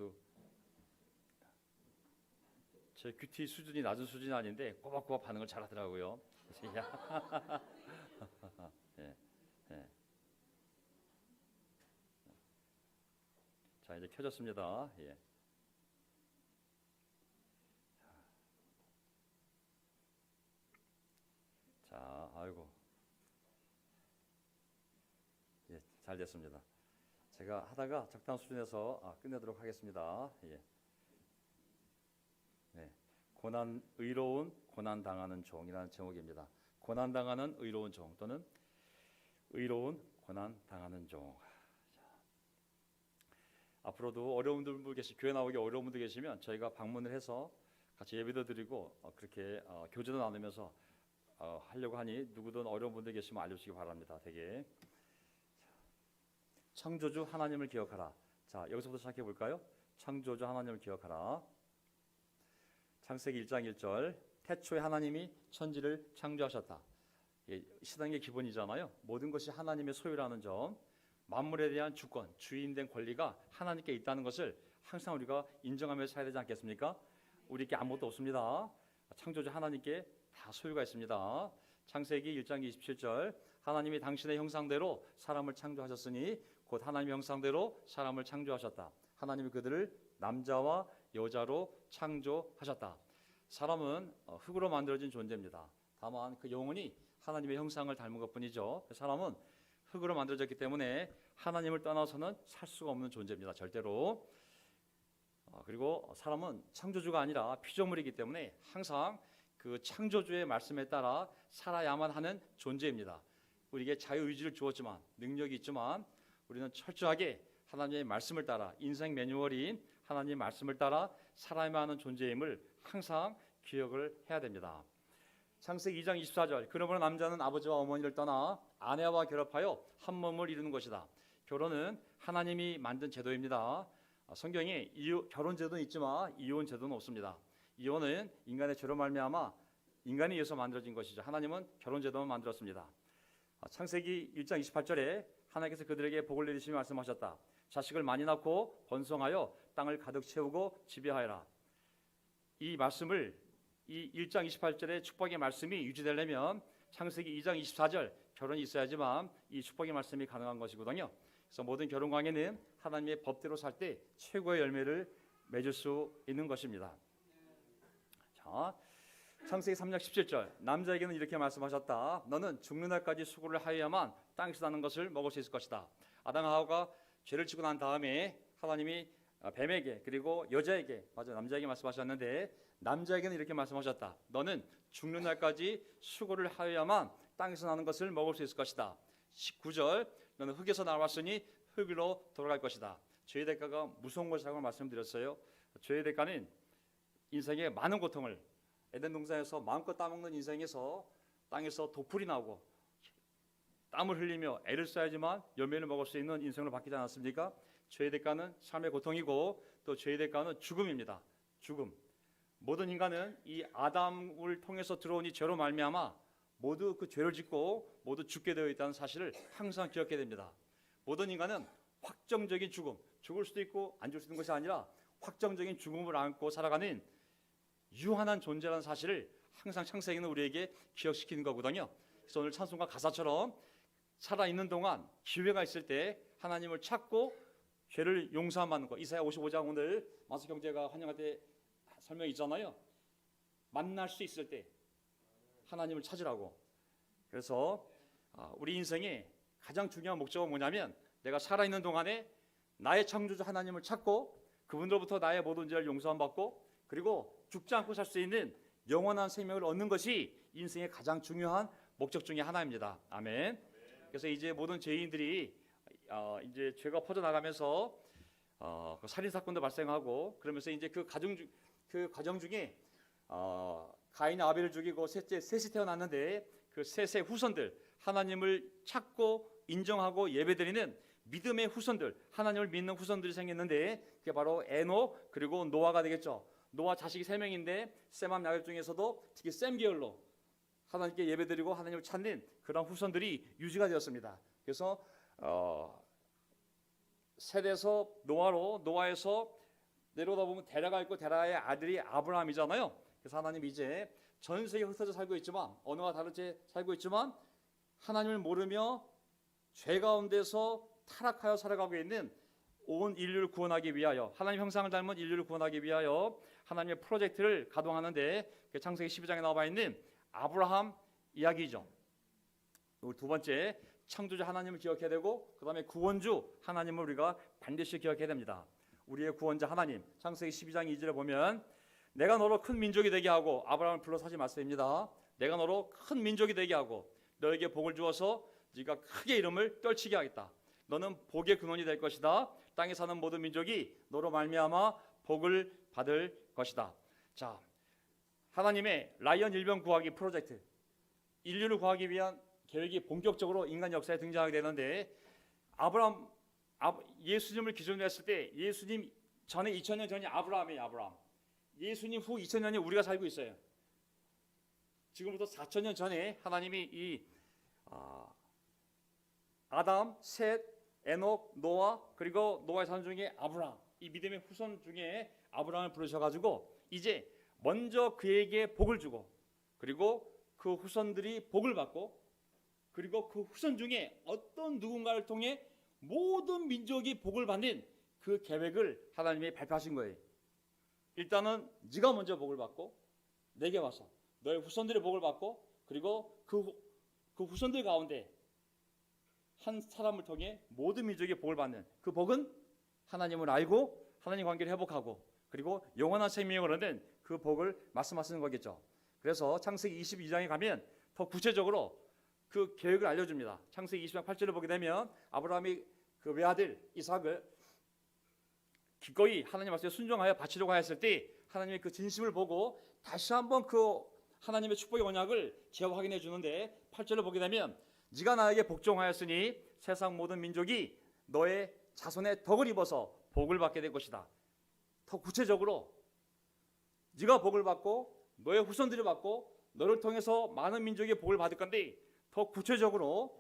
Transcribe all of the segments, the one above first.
그래도 제 큐티 수준이 낮은 수준이 아닌데 꼬박꼬박 반응을 잘하더라고요. 예, 예. 자, 이제 켜졌습니다. 예. 자, 아이고, 예, 잘 됐습니다. 제가 하다가 적당한 수준에서 끝내도록 하겠습니다. 예. 네. 의로운 고난 당하는 종이라는 제목입니다. 고난 당하는 의로운 종 또는 의로운 고난 당하는 종. 자, 앞으로도 어려운 분들 교회 나오기 어려운 분들 계시면 저희가 방문을 해서 같이 예배도 드리고 그렇게 교제도 나누면서 하려고 하니 누구든 어려운 분들 계시면 알려주시기 바랍니다. 되게 창조주 하나님을 기억하라. 자, 여기서부터 시작해 볼까요? 창조주 하나님을 기억하라. 창세기 1장 1절 태초에 하나님이 천지를 창조하셨다. 신앙의 기본이잖아요. 모든 것이 하나님의 소유라는 점, 만물에 대한 주권, 주인된 권리가 하나님께 있다는 것을 항상 우리가 인정하면서 살아야 되지 않겠습니까? 우리께 아무것도 없습니다. 창조주 하나님께 다 소유가 있습니다. 창세기 1장 27절 하나님이 당신의 형상대로 사람을 창조하셨으니 곧 하나님의 형상대로 사람을 창조하셨다. 하나님이 그들을 남자와 여자로 창조하셨다. 사람은 흙으로 만들어진 존재입니다. 다만 그 영혼이 하나님의 형상을 닮은 것뿐이죠. 사람은 흙으로 만들어졌기 때문에 하나님을 떠나서는 살 수가 없는 존재입니다. 절대로. 그리고 사람은 창조주가 아니라 피조물이기 때문에 항상 그 창조주의 말씀에 따라 살아야만 하는 존재입니다. 우리에게 자유의지를 주었지만, 능력이 있지만 우리는 철저하게 하나님의 말씀을 따라, 인생 매뉴얼인 하나님의 말씀을 따라 살아야만 하는 존재임을 항상 기억을 해야 됩니다. 창세기 2장 24절 그러므로 남자는 아버지와 어머니를 떠나 아내와 결합하여 한 몸을 이루는 것이다. 결혼은 하나님이 만든 제도입니다. 성경에 결혼 제도는 있지만 이혼 제도는 없습니다. 이혼은 인간의 죄로 말미암아 인간에 의해서 만들어진 것이죠. 하나님은 결혼 제도만 만들었습니다. 창세기 1장 28절에 하나님께서 그들에게 복을 내리시며 말씀하셨다. 자식을 많이 낳고 번성하여 땅을 가득 채우고 지배하여라. 이 말씀을 이 1장 28절의 축복의 말씀이 유지되려면 창세기 2장 24절 결혼이 있어야지만 이 축복의 말씀이 가능한 것이거든요. 그래서 모든 결혼 관계는 하나님의 법대로 살 때 최고의 열매를 맺을 수 있는 것입니다. 자, 창세기 3장 17절 남자에게는 이렇게 말씀하셨다. 너는 죽는 날까지 수고를 하여야만 땅에서 나는 것을 먹을 수 있을 것이다. 아담과 하와가 죄를 지고 난 다음에 하나님이 뱀에게 그리고 여자에게 남자에게 말씀하셨는데 남자에게는 이렇게 말씀하셨다. 너는 죽는 날까지 수고를 하여야만 땅에서 나는 것을 먹을 수 있을 것이다. 19절 너는 흙에서 나왔으니 흙으로 돌아갈 것이다. 죄의 대가가 무서운 것이라고 말씀드렸어요. 죄의 대가는 인생의 많은 고통을 에덴 동산에서 마음껏 따먹는 인생에서 땅에서 도풀이 나오고 땀을 흘리며 애를 써야지만 열매를 먹을 수 있는 인생으로 바뀌지 않았습니까? 죄의 대가는 삶의 고통이고 또 죄의 대가는 죽음입니다. 죽음. 모든 인간은 이 아담을 통해서 들어온 이 죄로 말미암아 모두 그 죄를 짓고 모두 죽게 되어 있다는 사실을 항상 기억해야 됩니다. 모든 인간은 확정적인 죽음, 죽을 수도 있고 안 죽을 수 있는 것이 아니라 확정적인 죽음을 안고 살아가는 유한한 존재라는 사실을 항상 창세기는 우리에게 기억시키는 거거든요. 그래서 오늘 찬송가 가사처럼 살아있는 동안 기회가 있을 때 하나님을 찾고 죄를 용서하는 것. 이사야 55장 오늘 마수경제가 환영할 때 설명이 있잖아요. 만날 수 있을 때 하나님을 찾으라고. 그래서 우리 인생의 가장 중요한 목적은 뭐냐면 내가 살아있는 동안에 나의 창조주 하나님을 찾고 그분으로부터 나의 모든 죄를 용서받고 그리고 죽지 않고 살 수 있는 영원한 생명을 얻는 것이 인생의 가장 중요한 목적 중에 하나입니다. 아멘. 그래서 이제 모든 죄인들이 이제 죄가 퍼져나가면서 살인 사건도 발생하고 그러면서 이제 그 과정 중에 가인이 아벨을 죽이고 셋이 태어났는데 그 셋의 후손들 하나님을 찾고 인정하고 예배드리는 믿음의 후손들 하나님을 믿는 후손들이 생겼는데 그게 바로 에녹 그리고 노아가 되겠죠. 노아 자식이 3명인데 셈함 야벳 중에서도 특히 셈 계열로 하나님께 예배드리고 하나님을 찾는 그런 후손들이 유지가 되었습니다. 그래서 셋에서 노아에서 내려오다 보면 데라가 있고 데라의 아들이 아브라함이잖아요. 그래서 하나님 이제 전 세계에 흩어져 살고 있지만 언어가 다른 채 살고 있지만 하나님을 모르며 죄 가운데서 타락하여 살아가고 있는 온 인류를 구원하기 위하여 하나님 형상을 닮은 인류를 구원하기 위하여 하나님의 프로젝트를 가동하는데 창세기 12장에 나와 있는 아브라함 이야기죠. 그리고 두 번째 창조주 하나님을 기억해야 되고 그 다음에 구원주 하나님을 우리가 반드시 기억해야 됩니다. 우리의 구원자 하나님 창세기 12장 2절에 보면 내가 너로 큰 민족이 되게 하고 아브라함을 불러서 하신 말씀입니다. 내가 너로 큰 민족이 되게 하고 너에게 복을 주어서 네가 크게 이름을 떨치게 하겠다. 너는 복의 근원이 될 것이다. 땅에 사는 모든 민족이 너로 말미암아 복을 받을 것이다. 자, 하나님의 라이언 일병 구하기 프로젝트, 인류를 구하기 위한 계획이 본격적으로 인간 역사에 등장하게 되는데 예수님을 기준으로 했을 때 예수님 전에 2000년 전이 아브라함이에요. 아브라함. 예수님 후 2000년이 우리가 살고 있어요. 지금부터 4000년 전에 하나님이 이 아담, 셋, 에녹, 노아 그리고 노아의 자손 중에 아브라함 이 믿음의 후손 중에 아브라함을 부르셔가지고 이제 먼저 그에게 복을 주고 그리고 그 후손들이 복을 받고 그리고 그 후손 중에 어떤 누군가를 통해 모든 민족이 복을 받는 그 계획을 하나님이 발표하신 거예요. 일단은 네가 먼저 복을 받고 내게 와서 너의 후손들의 복을 받고 그리고 그 후손들 가운데 한 사람을 통해 모든 민족이 복을 받는 그 복은 하나님을 알고 하나님 관계를 회복하고 그리고 영원한 생명을 얻는 그 복을 말씀하시는 거겠죠. 그래서 창세기 22장에 가면 더 구체적으로 그 계획을 알려줍니다. 창세기 20장 8절을 보게 되면 아브라함이 그 외아들 이삭을 기꺼이 하나님 말씀에 순종하여 바치려고 하였을 때 하나님의 그 진심을 보고 다시 한번 그 하나님의 축복의 언약을 재확인해 주는데 8절을 보게 되면 네가 나에게 복종하였으니 세상 모든 민족이 너의 자손의 덕을 입어서 복을 받게 될 것이다. 더 구체적으로 네가 복을 받고 너의 후손들이 받고 너를 통해서 많은 민족이 복을 받을 건데 더 구체적으로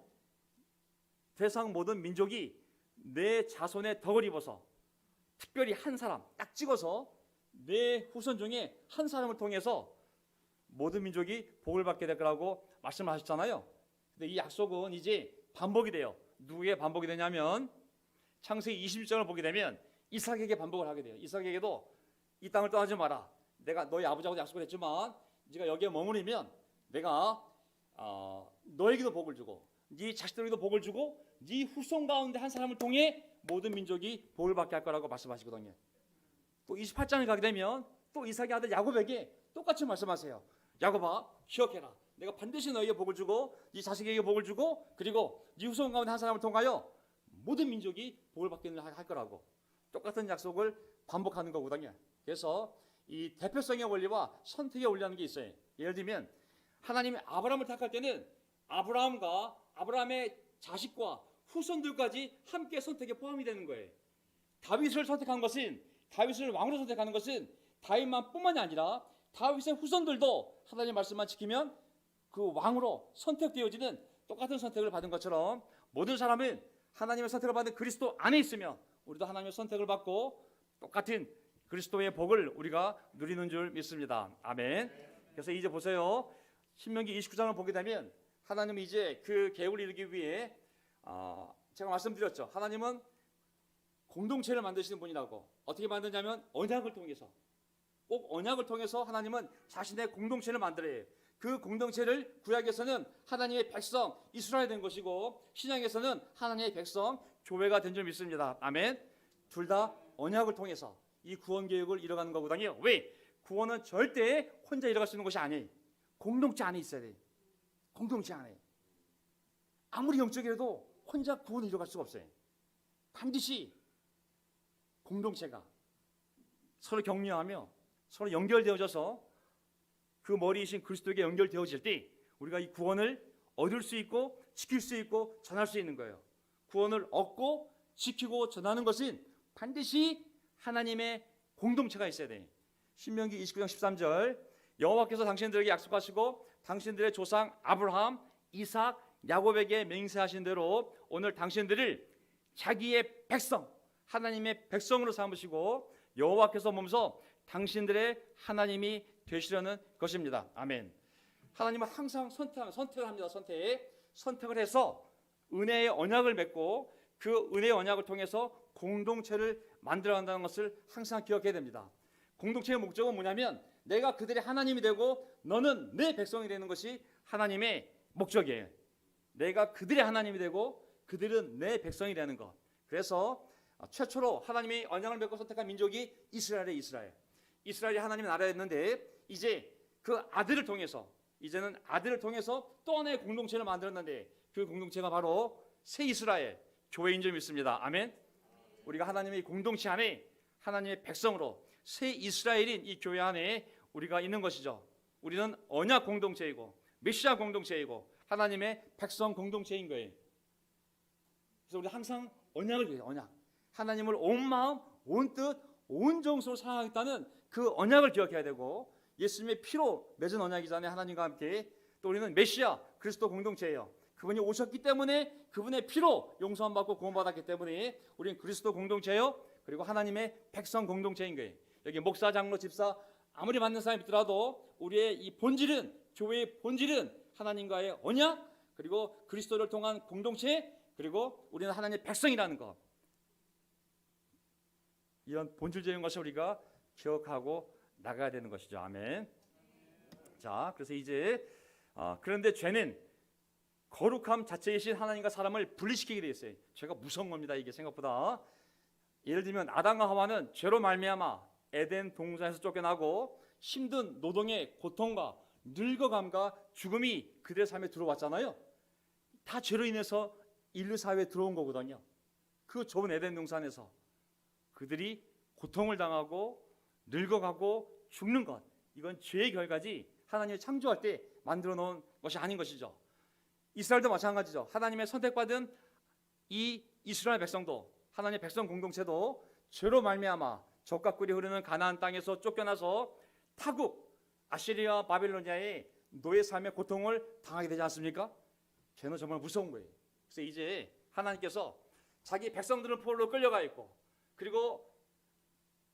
세상 모든 민족이 내 자손의 덕을 입어서 특별히 한 사람 딱 찍어서 내 후손 중에 한 사람을 통해서 모든 민족이 복을 받게 될 거라고 말씀하셨잖아요. 근데 이 약속은 이제 반복이 돼요. 누구에게 반복이 되냐면 창세기 26장을 보게 되면 이삭에게 반복을 하게 돼요. 이삭에게도 이 땅을 떠나지 마라. 내가 너희 아버지하고 약속을 했지만 네가 여기에 머무르면 내가 너에게도 복을 주고 네 자식들에게도 복을 주고 네 후손 가운데 한 사람을 통해 모든 민족이 복을 받게 할 거라고 말씀하시거든요. 또 28장을 가게 되면 또 이삭의 아들 야곱에게 똑같이 말씀하세요. 야곱아 기억해라. 내가 반드시 너에게 복을 주고 네 자식에게 복을 주고 그리고 네 후손 가운데 한 사람을 통하여 모든 민족이 복을 받게 할 거라고 똑같은 약속을 반복하는 거거든요. 그래서 이 대표성의 원리와 선택의 원리라는 게 있어요. 예를 들면 하나님이 아브라함을 택할 때는 아브라함과 아브라함의 자식과 후손들까지 함께 선택에 포함이 되는 거예요. 다윗을 선택한 것은 다윗을 왕으로 선택하는 것은 다윗만 뿐만이 아니라 다윗의 후손들도 하나님의 말씀만 지키면 그 왕으로 선택되어지는 똑같은 선택을 받은 것처럼 모든 사람은 하나님의 선택을 받은 그리스도 안에 있으면 우리도 하나님의 선택을 받고 똑같은 그리스도의 복을 우리가 누리는 줄 믿습니다. 아멘. 그래서 이제 보세요. 신명기 29장을 보게 되면 하나님은 이제 그 계획을 이루기 위해 제가 말씀드렸죠. 하나님은 공동체를 만드시는 분이라고. 어떻게 만드냐면 언약을 통해서 꼭 언약을 통해서 하나님은 자신의 공동체를 만들어요. 그 공동체를 구약에서는 하나님의 백성 이스라엘 된 것이고 신약에서는 하나님의 백성 교회가 된 줄 믿습니다. 아멘. 둘 다 언약을 통해서 이 구원 계획을 이뤄가는 거거든요. 왜? 구원은 절대 혼자 이뤄갈 수 있는 것이 아니에요. 공동체 안에 있어야 돼요. 공동체 안에. 아무리 영적이라도 혼자 구원을 이뤄갈 수가 없어요. 반드시 공동체가 서로 격려하며 서로 연결되어져서 그 머리이신 그리스도에게 연결되어질 때 우리가 이 구원을 얻을 수 있고 지킬 수 있고 전할 수 있는 거예요. 구원을 얻고 지키고 전하는 것은 반드시 하나님의 공동체가 있어야 돼요. 신명기 29장 13절 여호와께서 당신들에게 약속하시고 당신들의 조상 아브라함, 이삭, 야곱에게 맹세하신 대로 오늘 당신들을 자기의 백성, 하나님의 백성으로 삼으시고 여호와께서 몸소 당신들의 하나님이 되시려는 것입니다. 아멘. 하나님은 항상 선택을 합니다. 선택을 해서 은혜의 언약을 맺고 그 은혜의 언약을 통해서 공동체를 만들어 간다는 것을 항상 기억해야 됩니다. 공동체의 목적은 뭐냐면 내가 그들의 하나님이 되고 너는 내 백성이 되는 것이 하나님의 목적이에요. 내가 그들의 하나님이 되고 그들은 내 백성이 되는 것. 그래서 최초로 하나님이 언약을 맺고 선택한 민족이 이스라엘의 이스라엘이 하나님의 나라였는데 이제 그 아들을 통해서 이제는 아들을 통해서 또 하나의 공동체를 만들었는데 그 공동체가 바로 새 이스라엘 교회인 줄 믿습니다. 아멘. 우리가 하나님의 공동체 안에 하나님의 백성으로 새 이스라엘인 이 교회 안에 우리가 있는 것이죠. 우리는 언약 공동체이고 메시아 공동체이고 하나님의 백성 공동체인 거예요. 그래서 우리 항상 언약을 위해 언약. 하나님을 온 마음, 온 뜻, 온 정서로 사랑하겠다는 그 언약을 기억해야 되고 예수님의 피로 맺은 언약이잖아요. 하나님과 함께. 또 우리는 메시아 그리스도 공동체예요. 그분이 오셨기 때문에 그분의 피로 용서함 받고 구원받았기 때문에 우리는 그리스도 공동체요. 그리고 하나님의 백성 공동체인 거예요. 여기 목사, 장로, 집사 아무리 만난 사람이 있더라도 우리의 이 본질은 교회의 본질은 하나님과의 언약 그리고 그리스도를 통한 공동체 그리고 우리는 하나님의 백성이라는 것. 이런 본질적인 것을 우리가 기억하고 나가야 되는 것이죠. 아멘. 자, 그래서 이제 그런데 죄는 거룩함 자체이신 하나님과 사람을 분리시키게 되어 있어요. 죄가 무서운 겁니다. 이게 생각보다. 예를 들면 아담과 하와는 죄로 말미암아 에덴 동산에서 쫓겨나고 힘든 노동의 고통과 늙어감과 죽음이 그들의 삶에 들어왔잖아요. 다 죄로 인해서 인류 사회에 들어온 거거든요. 그 좁은 에덴 동산에서 그들이 고통을 당하고 늙어가고 죽는 것, 이건 죄의 결과지 하나님이 창조할 때 만들어 놓은 것이 아닌 것이죠. 이스라엘도 마찬가지죠. 하나님의 선택받은 이 이스라엘 백성도 하나님의 백성 공동체도 죄로 말미암아 적과 꿀이 흐르는 가나안 땅에서 쫓겨나서 타국 아시리아 바빌로니아의 노예 삶의 고통을 당하게 되지 않습니까? 죄는 정말 무서운 거예요. 그래서 이제 하나님께서 자기 백성들을 포로로 끌려가 있고 그리고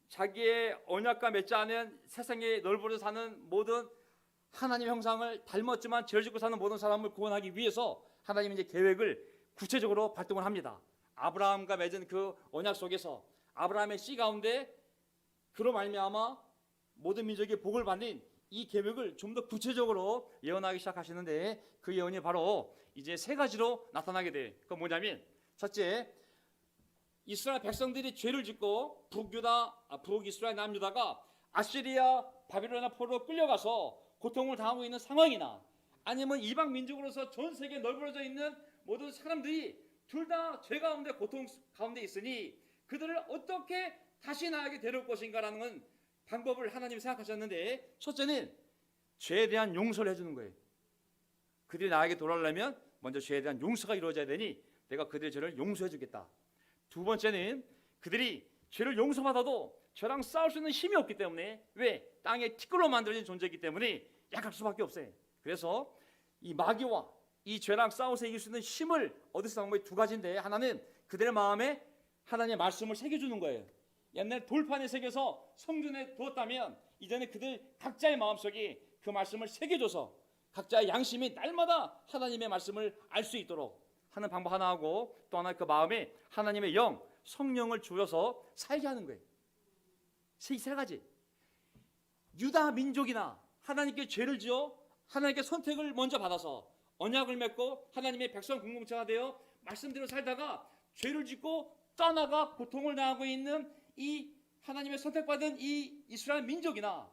자기의 언약과 맺지 않은 세상에 널브러져 사는 모든 하나님의 형상을 닮았지만 죄를 짓고 사는 모든 사람을 구원하기 위해서 하나님이 이제 계획을 구체적으로 발동을 합니다. 아브라함과 맺은 그 언약 속에서 아브라함의 씨 가운데 그로 말미암아 모든 민족이 복을 받는 이 계획을 좀 더 구체적으로 예언하기 시작하시는데 그 예언이 바로 이제 세 가지로 나타나게 돼요. 그건 뭐냐면 첫째, 이스라엘 백성들이 죄를 짓고 북이스라엘 남유다가 아시리아 바빌로니아 포로로 끌려가서 고통을 당하고 있는 상황이나 아니면 이방 민족으로서 전 세계에 널브러져 있는 모든 사람들이 둘 다 죄 가운데 고통 가운데 있으니 그들을 어떻게 다시 나에게 데려올 것인가라는 방법을 하나님이 생각하셨는데 첫째는 죄에 대한 용서를 해주는 거예요. 그들이 나에게 돌아오려면 먼저 죄에 대한 용서가 이루어져야 되니 내가 그들의 죄를 용서해 주겠다. 두 번째는 그들이 죄를 용서받아도 죄랑 싸울 수 있는 힘이 없기 때문에 왜? 땅에 티끌로 만들어진 존재이기 때문에 약할 수밖에 없어요. 그래서 이 마귀와 이 죄랑 싸워서 이길 수 있는 힘을 얻을 수 있는 방법이 두 가지인데 하나는 그들의 마음에 하나님의 말씀을 새겨주는 거예요. 옛날 돌판에 새겨서 성전에 두었다면 이제는 그들 각자의 마음속에 그 말씀을 새겨줘서 각자의 양심이 날마다 하나님의 말씀을 알 수 있도록 하는 방법 하나 하고 또 하나 그 마음에 하나님의 영, 성령을 주어서 살게 하는 거예요. 세 가지. 유다 민족이나 하나님께 죄를 지어 하나님께 선택을 먼저 받아서 언약을 맺고 하나님의 백성 공동체가 되어 말씀대로 살다가 죄를 짓고 떠나가 고통을 당하고 있는 이 하나님의 선택받은 이 이스라엘 민족이나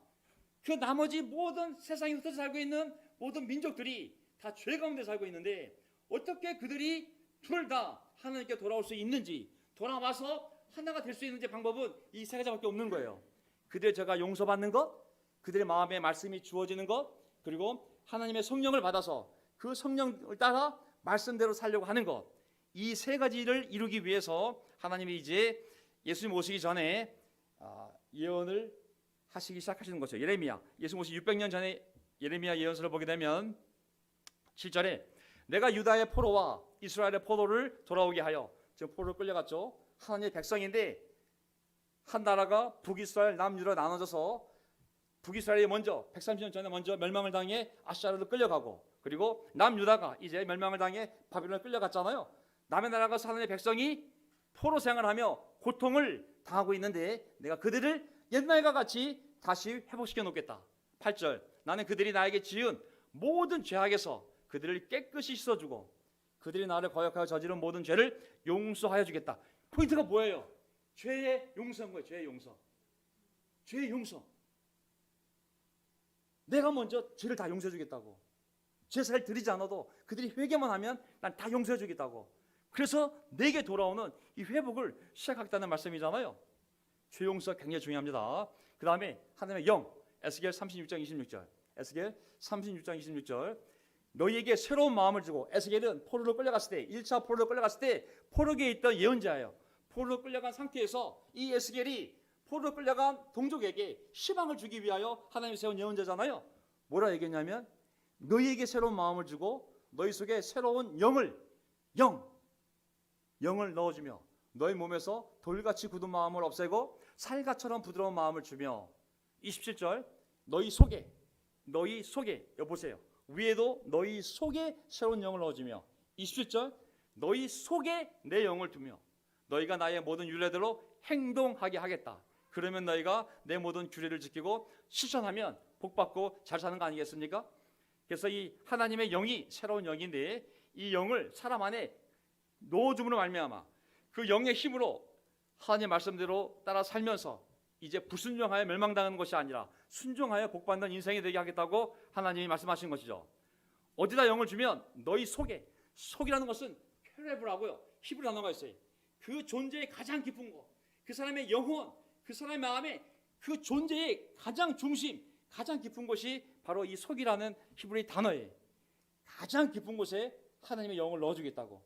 그 나머지 모든 세상에 흩어져 살고 있는 모든 민족들이 다 죄 가운데 살고 있는데 어떻게 그들이 둘 다 하나님께 돌아올 수 있는지 돌아와서 하나가 될 수 있는지 방법은 이 세 가지밖에 없는 거예요. 그들의 죄가 용서받는 것, 그들의 마음에 말씀이 주어지는 것, 그리고 하나님의 성령을 받아서 그 성령을 따라 말씀대로 살려고 하는 것. 이 세 가지를 이루기 위해서 하나님이 이제 예수님 오시기 전에 예언을 하시기 시작하시는 거죠. 예레미야, 예수님 오시기 600년 전에 예레미야 예언서를 보게 되면 7절에 내가 유다의 포로와 이스라엘의 포로를 돌아오게 하여 지금 포로를 끌려갔죠. 하나님의 백성인데 한 나라가 북이스라엘, 남유다로 나눠져서 북이스라엘이 먼저 130년 전에 먼저 멸망을 당해 아시아로 끌려가고, 그리고 남유다가 이제 멸망을 당해 바빌론에 끌려갔잖아요. 남의 나라 가서 하나님의 백성이 포로 생활하며 고통을 당하고 있는데 내가 그들을 옛날과 같이 다시 회복시켜 놓겠다. 8절, 나는 그들이 나에게 지은 모든 죄악에서 그들을 깨끗이 씻어주고 그들이 나를 거역하여 저지른 모든 죄를 용서하여 주겠다. 포인트가 뭐예요? 죄의 용서인 거예요. 죄의 용서. 죄의 용서. 내가 먼저 죄를 다 용서해 주겠다고. 제사를 드리지 않아도 그들이 회개만 하면 난 다 용서해 주겠다고. 그래서 내게 돌아오는 이 회복을 시작하겠다는 말씀이잖아요. 죄 용서 굉장히 중요합니다. 그 다음에 하나님의 영, 에스겔 36장 26절. 에스겔 36장 26절. 너희에게 새로운 마음을 주고, 에스겔은 포로로 끌려갔을 때, 1차 포로로 끌려갔을 때 포로기에 있던 예언자예요. 포로로 끌려간 상태에서 이 에스겔이 포로로 끌려간 동족에게 희망을 주기 위하여 하나님이 세운 예언자잖아요. 뭐라 얘기했냐면 너희에게 새로운 마음을 주고 너희 속에 새로운 영을 넣어주며 너희 몸에서 돌같이 굳은 마음을 없애고 살같처럼 부드러운 마음을 주며, 27절, 너희 속에 여보세요, 위에도 너희 속에 새로운 영을 넣어주며, 27절, 너희 속에 내 영을 두며 너희가 나의 모든 율례대로 행동하게 하겠다. 그러면 너희가 내 모든 규례를 지키고 실천하면 복받고 잘 사는 거 아니겠습니까? 그래서 이 하나님의 영이 새로운 영인데 이 영을 사람 안에 넣어줌으로 말미암아 그 영의 힘으로 하나님의 말씀대로 따라 살면서 이제 불순종하여 멸망당하는 것이 아니라 순종하여 복받는 인생이 되게 하겠다고 하나님이 말씀하신 것이죠. 어디다 영을 주면 너희 속에, 속이라는 것은 쾌레브라고요. 히브리 단어가 있어요. 그 존재의 가장 깊은 것, 그 사람의 영혼, 그 사람의 마음에 그 존재의 가장 중심, 가장 깊은 곳이 바로 이 속이라는 히브리 단어예요. 가장 깊은 곳에 하나님의 영을 넣어주겠다고.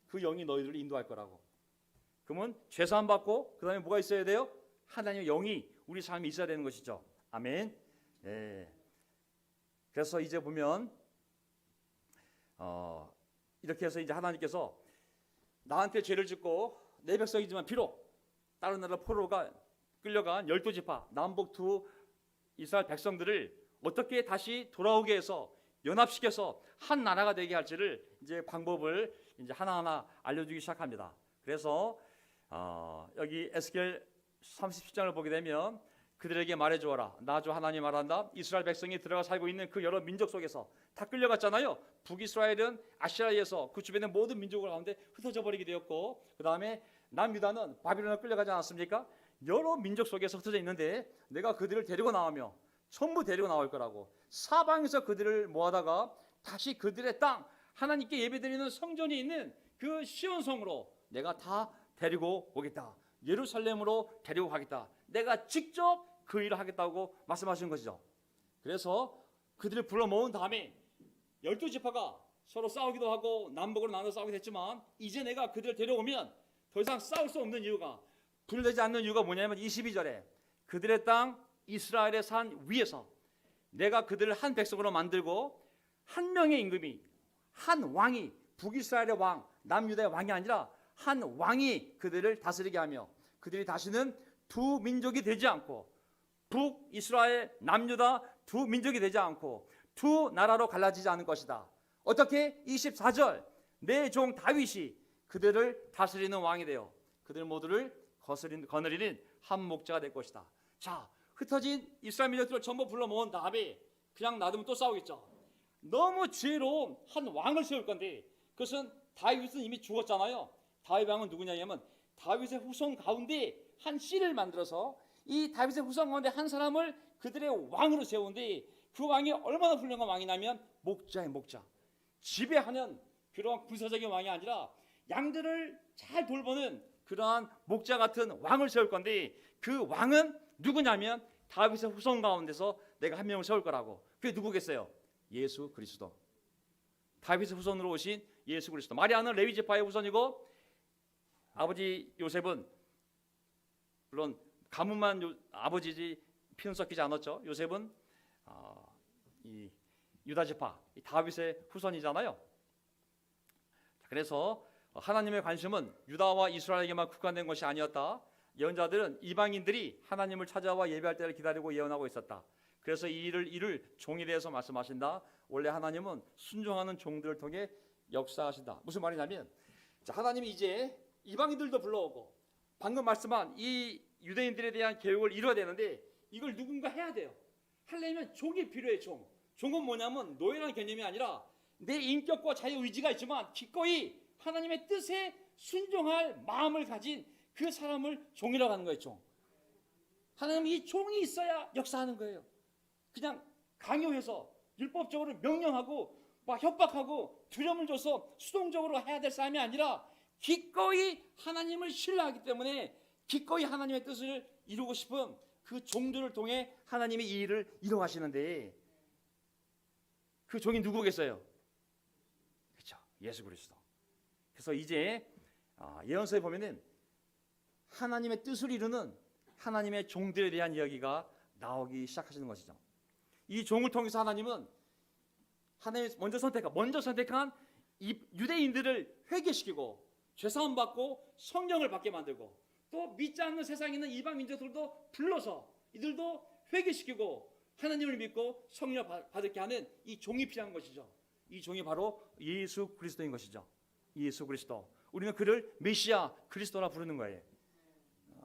그 영이 너희들을 인도할 거라고. 그러면 죄사함 받고 그 다음에 뭐가 있어야 돼요? 하나님의 영이 우리 삶에 있어야 되는 것이죠. 아멘. 네. 그래서 이제 보면 이렇게 해서 이제 하나님께서 나한테 죄를 짓고 내 백성이지만 비록 다른 나라 포로가 끌려간 12지파 남북 두 이스라엘 백성들을 어떻게 다시 돌아오게 해서 연합시켜서 한 나라가 되게 할지를 이제 방법을 이제 하나하나 알려주기 시작합니다. 그래서 여기 에스겔 37장을 보게 되면 그들에게 말해주어라. 나 주 하나님 말한다. 이스라엘 백성이 들어가 살고 있는 그 여러 민족 속에서 다 끌려갔잖아요. 북이스라엘은 아시아에서 그 주변의 모든 민족을 가운데 흩어져 버리게 되었고, 그 다음에 남유다는 바빌론에 끌려가지 않았습니까? 여러 민족 속에서 흩어져 있는데 내가 그들을 데리고 나오며 전부 데리고 나올 거라고. 사방에서 그들을 모아다가 다시 그들의 땅, 하나님께 예배드리는 성전이 있는 그 시온성으로 내가 다 데리고 오겠다. 예루살렘으로 데리고 가겠다. 내가 직접 그 일을 하겠다고 말씀하시는 것이죠. 그래서 그들을 불러 모은 다음에 12지파가 서로 싸우기도 하고 남북으로 나눠 싸우게 됐지만 이제 내가 그들을 데려오면 더 이상 싸울 수 없는 이유가, 분열되지 않는 이유가 뭐냐면 22절에 그들의 땅 이스라엘의 산 위에서 내가 그들을 한 백성으로 만들고 한 명의 임금이, 한 왕이, 북이스라엘의 왕, 남유다의 왕이 아니라 한 왕이 그들을 다스리게 하며 그들이 다시는 두 민족이 되지 않고 북이스라엘, 남유다 두 민족이 되지 않고 두 나라로 갈라지지 않을 것이다. 어떻게? 24절, 내 종 다윗이 그들을 다스리는 왕이 되어 그들 모두를 거느리는 한 목자가 될 것이다. 자, 흩어진 이스라엘 민족들을 전부 불러 모은 다음에 그냥 놔두면 또 싸우겠죠. 너무 지혜로운 한 왕을 세울 건데 그것은 다윗은 이미 죽었잖아요. 다윗 왕은 누구냐면 다윗의 후손 가운데 한 씨를 만들어서 이 다윗의 후손 가운데 한 사람을 그들의 왕으로 세우는데 그 왕이 얼마나 훌륭한 왕이냐면 목자의 목자. 지배하는 그러한 군사적인 왕이 아니라 양들을 잘 돌보는 그러한 목자 같은 왕을 세울 건데 그 왕은 누구냐면 다윗의 후손 가운데서 내가 한 명을 세울 거라고. 그게 누구겠어요? 예수 그리스도. 다윗의 후손으로 오신 예수 그리스도. 마리아는 레위 지파의 후손이고 아버지 요셉은 물론 가문만 아버지지 피는 섞이지 않았죠. 요셉은 이 유다 지파, 이 다윗의 후손이잖아요. 그래서 하나님의 관심은 유다와 이스라엘에게만 국한된 것이 아니었다. 예언자들은 이방인들이 하나님을 찾아와 예배할 때를 기다리고 예언하고 있었다. 그래서 이 일을 이룰 종에 대해서 말씀하신다. 원래 하나님은 순종하는 종들을 통해 역사하신다. 무슨 말이냐면, 자, 하나님이 이제 이방인들도 불러오고 방금 말씀한 이 유대인들에 대한 계획을 이뤄야 되는데 이걸 누군가 해야 돼요. 하려면 종이 필요해. 종은 뭐냐면 노예라는 개념이 아니라 내 인격과 자유의지가 있지만 기꺼이 하나님의 뜻에 순종할 마음을 가진 그 사람을 종이라고 하는 거예요. 종. 하나님이 이 종이 있어야 역사하는 거예요. 그냥 강요해서 율법적으로 명령하고 막 협박하고 두려움을 줘서 수동적으로 해야 될 사람이 아니라 기꺼이 하나님을 신뢰하기 때문에 기꺼이 하나님의 뜻을 이루고 싶은 그 종들을 통해 하나님이 이 일을 이루어가시는데 그 종이 누구겠어요? 그렇죠, 예수 그리스도. 그래서 이제 예언서에 보면은 하나님의 뜻을 이루는 하나님의 종들에 대한 이야기가 나오기 시작하시는 것이죠. 이 종을 통해서 하나님은 하나님이 먼저 선택한 이 유대인들을 회개시키고 죄사함 받고 성령을 받게 만들고 또 믿지 않는 세상에 있는 이방 민족들도 불러서 이들도 회개시키고 하나님을 믿고 성령을 받게 하는 이 종이 필요한 것이죠. 이 종이 바로 예수 그리스도인 것이죠. 예수 그리스도. 우리는 그를 메시아 그리스도라 부르는 거예요.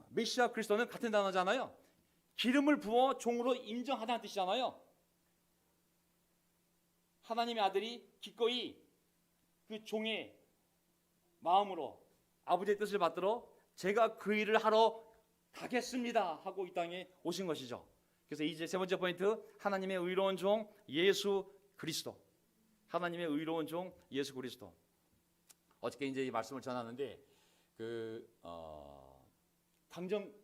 메시아 그리스도는 같은 단어잖아요. 기름을 부어 종으로 인정하다는 뜻이잖아요. 하나님의 아들이 기꺼이 그 종의 마음으로 아버지의 뜻을 받들어 제가 그 일을 하러 가겠습니다 하고 이 땅에 오신 것이죠. 그래서 이제 세 번째 포인트, 하나님의 의로운 종 예수 그리스도. 하나님의 의로운 종 예수 그리스도. 어저께 이제 이 말씀을 전하는데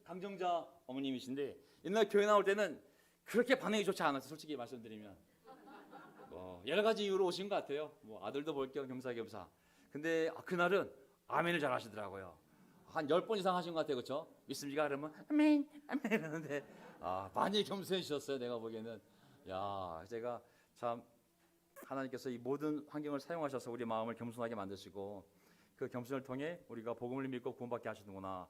강정자 어머님이신데 옛날 교회 나올 때는 그렇게 반응이 좋지 않았어요. 솔직히 말씀드리면 여러 가지 이유로 오신 것 같아요. 뭐 아들도 볼 겸 겸사겸사. 근데 그날은 아멘을 잘 하시더라고요. 한 10번 이상 하신 것 같아요. 그렇죠? 믿습니까? 그러면 아멘 아멘 이러는데 많이 겸손해 주셨어요. 내가 보기에는. 야, 제가 참 하나님께서 이 모든 환경을 사용하셔서 우리 마음을 겸손하게 만드시고 그 겸손을 통해 우리가 복음을 믿고 구원받게 하시는구나.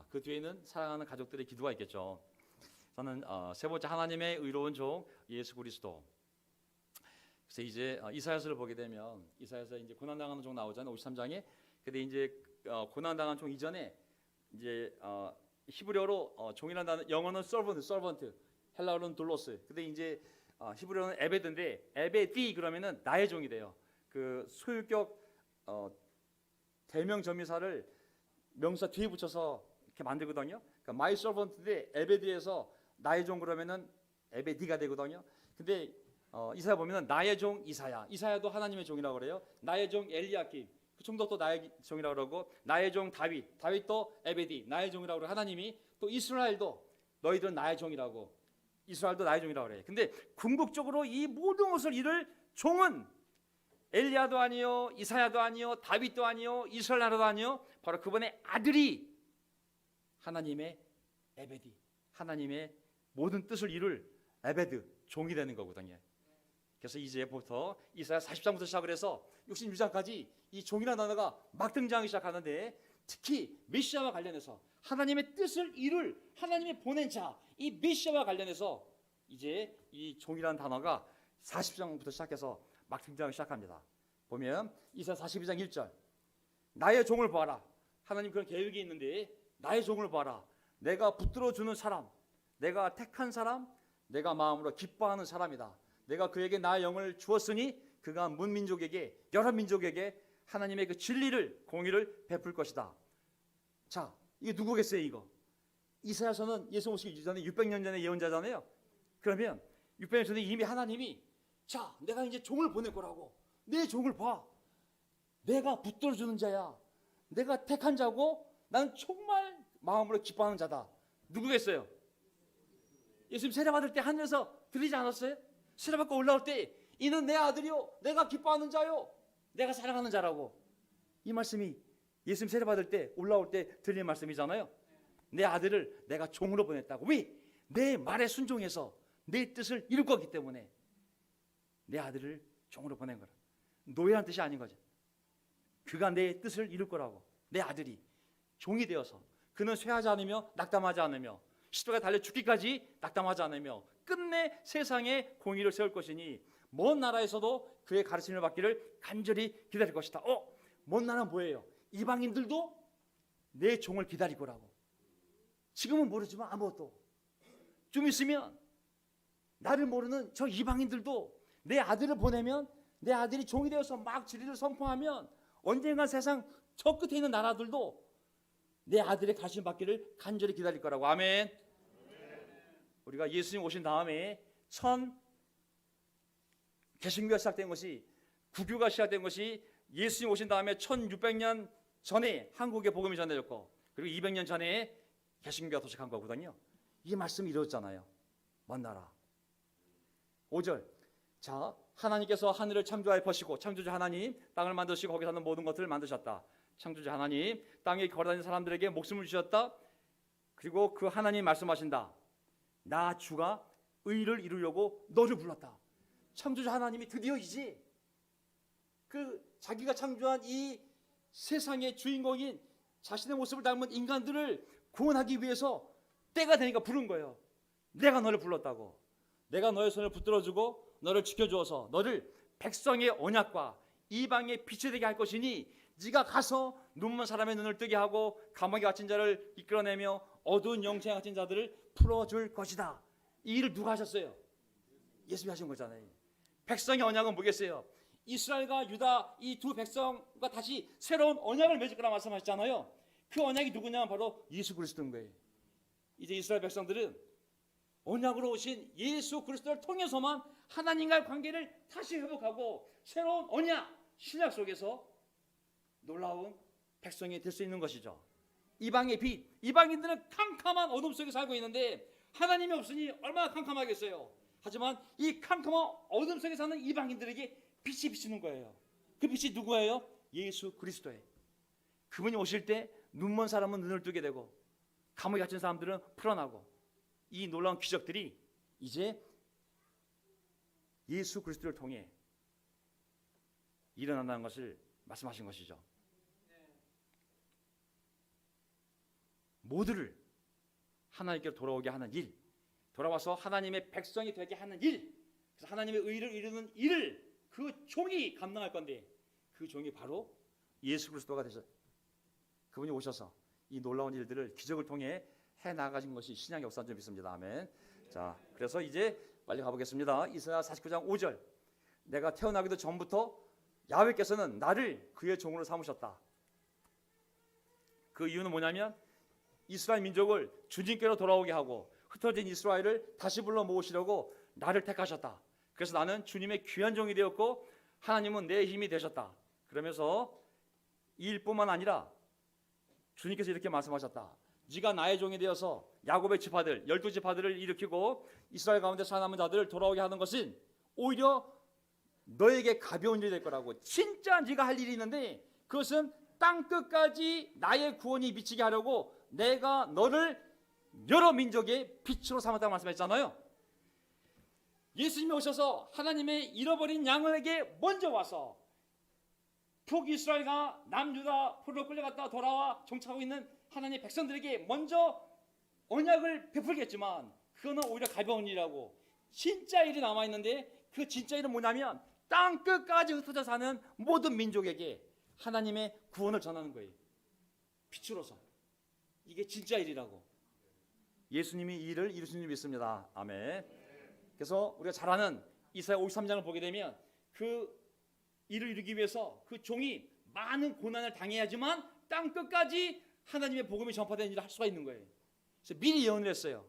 그 뒤에는 사랑하는 가족들의 기도가 있겠죠. 저는 세 번째, 하나님의 의로운 종 예수 그리스도. 그래서 이제 이사야서를 보게 되면 이사야서 이제 고난 당하는 종 나오잖아요. 53장에. 근데 이제 고난 당한 종 이전에 이제 히브리어로 종이라는 단어, 영어는 servant, 헬라어로는 둘로스. 근데 이제 히브리어는 에베드인데 에베디 그러면은 나의 종이 돼요. 그 소유격 대명 점유사를 명사 뒤에 붙여서 이렇게 만들거든요. 그러니까 my servant인데 에베디에서 나의 종 그러면은 에베디가 되거든요. 근데 이사야 보면은 나의 종 이사야도 하나님의 종이라고 그래요. 나의 종 엘리야kim, 그 종도 또 나의 종이라고 그러고, 나의 종 다윗도 에베디 나의 종이라고 그러고, 하나님이 또 이스라엘도 너희들은 나의 종이라고, 이스라엘도 나의 종이라고 그래요. 근데 궁극적으로 이 모든 것을 이룰 종은 엘리야도 아니요, 이사야도 아니요, 다윗도 아니요, 이스라엘 나라도 아니요, 바로 그분의 아들이 하나님의 에베디, 하나님의 모든 뜻을 이룰 에베드, 종이 되는 거거든요. 그래서 이제부터 이사야 40장부터 시작을 해서 66장까지 이 종이라는 단어가 막 등장하기 시작하는데, 특히 메시아와 관련해서 하나님의 뜻을 이룰 하나님의 보낸 자, 이 메시아와 관련해서 이제 이 종이라는 단어가 40장부터 시작해서 막 등장하기 시작합니다. 보면 이사야 42장 1절, 나의 종을 보아라. 하나님 그런 계획이 있는데 나의 종을 보아라. 내가 붙들어주는 사람, 내가 택한 사람, 내가 마음으로 기뻐하는 사람이다. 내가 그에게 나의 영을 주었으니 그가 문민족에게, 여러 민족에게 하나님의 그 진리를, 공의를 베풀 것이다. 자, 이게 누구겠어요? 이거 이사야서는 예수 오시기 전에 600년 전에 예언자잖아요. 그러면 600년 전에 이미 하나님이, 자, 내가 이제 종을 보낼 거라고. 내 종을 봐. 내가 붙들어주는 자야. 내가 택한 자고 나는 정말 마음으로 기뻐하는 자다. 누구겠어요? 예수님 세례받을 때 하늘에서 들리지 않았어요? 세례받고 올라올 때 이는 내 아들이요, 내가 기뻐하는 자요, 내가 사랑하는 자라고. 이 말씀이 예수님 세례받을 때 올라올 때 들리는 말씀이잖아요. 내 아들을 내가 종으로 보냈다고. 왜? 내 말에 순종해서 내 뜻을 이룰 거기 때문에 내 아들을 종으로 보낸 거라. 노예란 뜻이 아닌 거죠. 그가 내 뜻을 이룰 거라고. 내 아들이 종이 되어서 그는 쇠하지 않으며 낙담하지 않으며 십자가에 달려 죽기까지 낙담하지 않으며 끝내 세상에 공의를 세울 것이니 먼 나라에서도 그의 가르침을 받기를 간절히 기다릴 것이다. 먼 나라는 뭐예요? 이방인들도 내 종을 기다릴 거라고. 지금은 모르지만 아무것도 좀 있으면 나를 모르는 저 이방인들도 내 아들을 보내면 내 아들이 종이 되어서 막 진리를 선포하면 언젠가 세상 저 끝에 있는 나라들도 내 아들의 가르침 받기를 간절히 기다릴 거라고. 아멘. 우리가 예수님 오신 다음에 개신교가 시작된 것이, 구교가 시작된 것이 예수님 오신 다음에 1600년 전에 한국에 복음이 전해졌고, 그리고 200년 전에 개신교가 도착한 거거든요. 이 말씀이 이루어졌잖아요. 먼 나라. 5절. 자, 하나님께서 하늘을 창조하여 버시고, 창조주 하나님 땅을 만드시고 거기 사는 모든 것들을 만드셨다. 창조주 하나님 땅에 걸어다니는 사람들에게 목숨을 주셨다. 그리고 그 하나님 말씀하신다. 나 주가 의를 이루려고 너를 불렀다. 창조주 하나님이 드디어 이제 자기가 창조한 이 세상의 주인공인 자신의 모습을 닮은 인간들을 구원하기 위해서 때가 되니까 부른 거예요. 내가 너를 불렀다고. 내가 너의 손을 붙들어주고 너를 지켜주어서 너를 백성의 언약과 이방의 빛이 되게 할 것이니 네가 가서 눈먼 사람의 눈을 뜨게 하고 감옥에 갇힌 자를 이끌어내며 어두운 영생에 갇힌 자들을 풀어줄 것이다. 이 일을 누가 하셨어요? 예수님이 하신 거잖아요. 백성의 언약은 뭐겠어요? 이스라엘과 유다 이 두 백성과 다시 새로운 언약을 맺을 거라 말씀하셨잖아요. 그 언약이 누구냐면 바로 예수 그리스도인 거예요. 이제 이스라엘 백성들은 언약으로 오신 예수 그리스도를 통해서만 하나님과의 관계를 다시 회복하고 새로운 언약, 신약 속에서 놀라운 백성이 될 수 있는 것이죠. 이방의 빛, 이방인들은 캄캄한 어둠 속에 살고 있는데 하나님이 없으니 얼마나 캄캄하겠어요. 하지만 이 캄캄한 어둠 속에 사는 이방인들에게 빛이 비치는 거예요. 그 빛이 누구예요? 예수 그리스도예요. 그분이 오실 때 눈먼 사람은 눈을 뜨게 되고 감옥에 갇힌 사람들은 풀어나고, 이 놀라운 기적들이 이제 예수 그리스도를 통해 일어난다는 것을 말씀하신 것이죠. 모두를 하나님께로 돌아오게 하는 일, 돌아와서 하나님의 백성이 되게 하는 일, 그래서 하나님의 의를 이루는 일을 그 종이 감당할 건데, 그 종이 바로 예수 그리스도가 되셔. 그분이 오셔서 이 놀라운 일들을 기적을 통해 해 나가신 것이 신약의 역사인 줄 믿습니다. 아멘. 자, 그래서 이제 빨리 가보겠습니다. 이사야 49장 5절. 내가 태어나기도 전부터 야훼께서는 나를 그의 종으로 삼으셨다. 그 이유는 뭐냐면 이스라엘 민족을 주님께로 돌아오게 하고 흩어진 이스라엘을 다시 불러 모으시려고 나를 택하셨다. 그래서 나는 주님의 귀한 종이 되었고 하나님은 내 힘이 되셨다. 그러면서 이 일뿐만 아니라 주님께서 이렇게 말씀하셨다. 네가 나의 종이 되어서 야곱의 지파들 12지파들을 일으키고 이스라엘 가운데 살아남은 자들을 돌아오게 하는 것은 오히려 너에게 가벼운 일이 될 거라고. 진짜 네가 할 일이 있는데 그것은 땅끝까지 나의 구원이 미치게 하려고 내가 너를 여러 민족의 빛으로 삼았다고 말씀했잖아요. 예수님이 오셔서 하나님의 잃어버린 양에게 먼저 와서 북이스라엘과 남유다 포로로 끌려갔다 돌아와 정착하고 있는 하나님의 백성들에게 먼저 언약을 베풀겠지만 그거는 오히려 가벼운 일이라고. 진짜 일이 남아있는데 그 진짜 일은 뭐냐면 땅 끝까지 흩어져 사는 모든 민족에게 하나님의 구원을 전하는 거예요. 빛으로서. 이게 진짜 일이라고. 예수님이 이 일을 이루신 줄 믿습니다. 아멘. 그래서 우리가 잘 아는 이사야 53장을 보게 되면 그 일을 이루기 위해서 그 종이 많은 고난을 당해야지만 땅 끝까지 하나님의 복음이 전파되는 일을 할 수가 있는 거예요. 그래서 미리 예언을 했어요.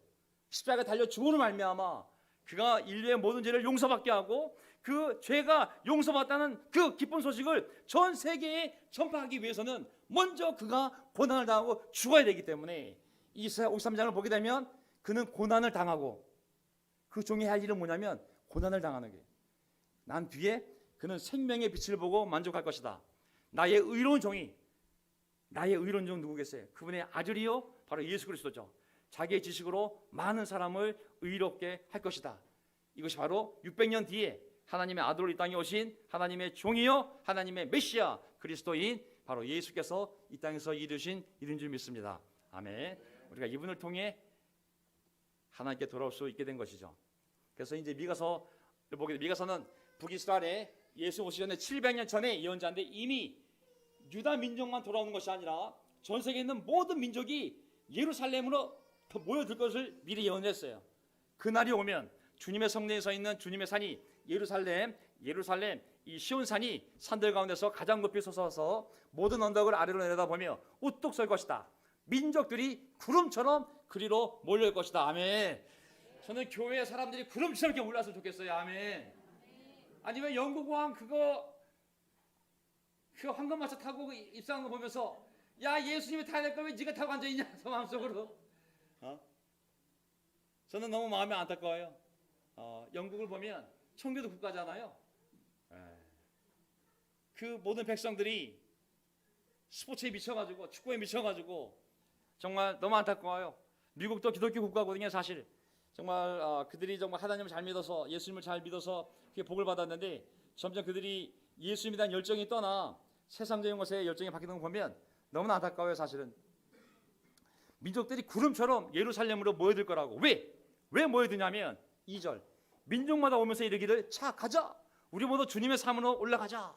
십자가에 달려 죽음으로 말미암아 그가 인류의 모든 죄를 용서받게 하고 그 죄가 용서받다는 그 기쁜 소식을 전 세계에 전파하기 위해서는 먼저 그가 고난을 당하고 죽어야 되기 때문에 이사야 53장을 보게 되면 그는 고난을 당하고 그 종이 할 일은 뭐냐면 고난을 당하는 거예요. 난 뒤에 그는 생명의 빛을 보고 만족할 것이다. 나의 의로운 종이, 나의 의로운 종 누구겠어요? 그분의 아들이요 바로 예수 그리스도죠. 자기의 지식으로 많은 사람을 의롭게 할 것이다. 이것이 바로 600년 뒤에 하나님의 아들로 이 땅에 오신 하나님의 종이요 하나님의 메시아 그리스도인 바로 예수께서 이 땅에서 이루신 일인 줄 믿습니다. 아멘. 우리가 이분을 통해 하나님께 돌아올 수 있게 된 것이죠. 그래서 이제 미가서 보게 미가서는 북이스라엘에 예수 오시기 전에 700년 전에 예언자인데 이미 유다 민족만 돌아오는 것이 아니라 전 세계에 있는 모든 민족이 예루살렘으로 모여들 것을 미리 예언했어요. 그날이 오면 주님의 성전에 서 있는 주님의 산이 예루살렘 이 시온산이 산들 가운데서 가장 높이 솟아서 모든 언덕을 아래로 내려다보며 우뚝 설 것이다. 민족들이 구름처럼 그리로 몰려올 것이다. 아멘. 저는 교회 사람들이 구름처럼 이렇게 올라왔으면 좋겠어요. 아멘. 아니면 영국 왕 그거 황금마차 타고 입상한 거 보면서 야 예수님이 타야 될 거면 네가 타고 앉아있냐 저 마음속으로. 저는 너무 마음이 안타까워요. 영국을 보면 청교도 국가잖아요. 그 모든 백성들이 스포츠에 미쳐가지고 축구에 미쳐가지고 정말 너무 안타까워요. 미국도 기독교 국가거든요. 사실 정말 그들이 정말 하나님을 잘 믿어서 예수님을 잘 믿어서 그게 복을 받았는데 점점 그들이 예수님에 대한 열정이 떠나 세상적인 것에 열정이 바뀌는 거 보면 너무나 안타까워요. 사실은 민족들이 구름처럼 예루살렘으로 모여들 거라고. 왜 모여드냐면 2절 민족마다 오면서 이르기를 자 가자 우리 모두 주님의 삶으로 올라가자.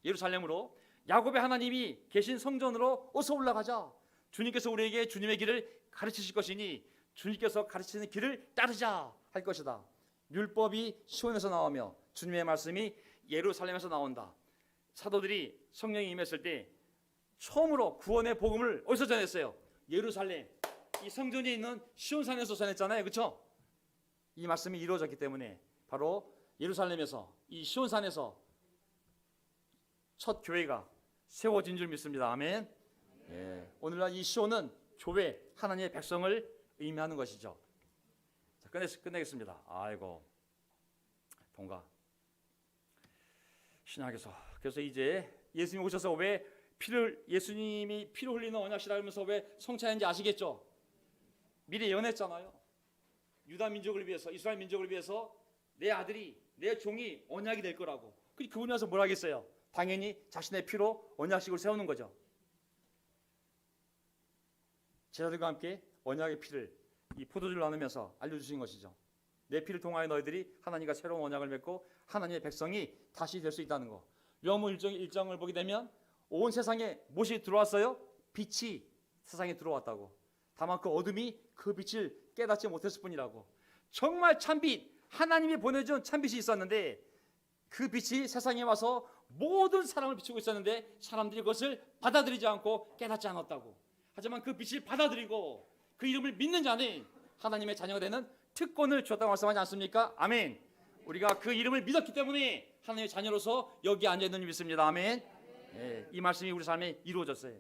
예루살렘으로 야곱의 하나님이 계신 성전으로 어서 올라가자. 주님께서 우리에게 주님의 길을 가르치실 것이니 주님께서 가르치는 길을 따르자 할 것이다. 율법이 시온에서 나오며 주님의 말씀이 예루살렘에서 나온다. 사도들이 성령이 임했을 때 처음으로 구원의 복음을 어디서 전했어요? 예루살렘 이 성전이 있는 시온산에서 전했잖아요. 그렇죠? 이 말씀이 이루어졌기 때문에 바로 예루살렘에서 이 시온산에서 첫 교회가 세워진 줄 믿습니다. 아멘. 예. 오늘날 이 시온은 교회 하나님의 백성을 의미하는 것이죠. 자, 끝내겠습니다. 아이고 동가 신약에서 그래서 이제 예수님이 오셔서 왜 예수님이 피를 흘리는 언약시라 하면서 왜 성찬인지 아시겠죠? 미리 예언했잖아요. 유다 민족을 위해서 이스라엘 민족을 위해서 내 아들이 내 종이 언약이 될 거라고. 그분이 와서 뭘 하겠어요? 당연히 자신의 피로 언약식을 세우는 거죠. 제자들과 함께 언약의 피를 이 포도주를 나누면서 알려주신 것이죠. 내 피를 통하여 너희들이 하나님과 새로운 언약을 맺고 하나님의 백성이 다시 될 수 있다는 거. 요한복음 1장을 보게 되면 온 세상에 무엇이 들어왔어요? 빛이 세상에 들어왔다고. 다만 그 어둠이 그 빛을 깨닫지 못했을 뿐이라고. 정말 참빛 하나님이 보내준 참빛이 있었는데 그 빛이 세상에 와서 모든 사람을 비추고 있었는데 사람들이 그것을 받아들이지 않고 깨닫지 않았다고. 하지만 그 빛을 받아들이고 그 이름을 믿는 자는 하나님의 자녀가 되는 특권을 주었다고 말씀하지 않습니까? 아멘. 우리가 그 이름을 믿었기 때문에 하나님의 자녀로서 여기 앉아있는 줄 믿습니다. 아멘. 예, 이 말씀이 우리 삶에 이루어졌어요.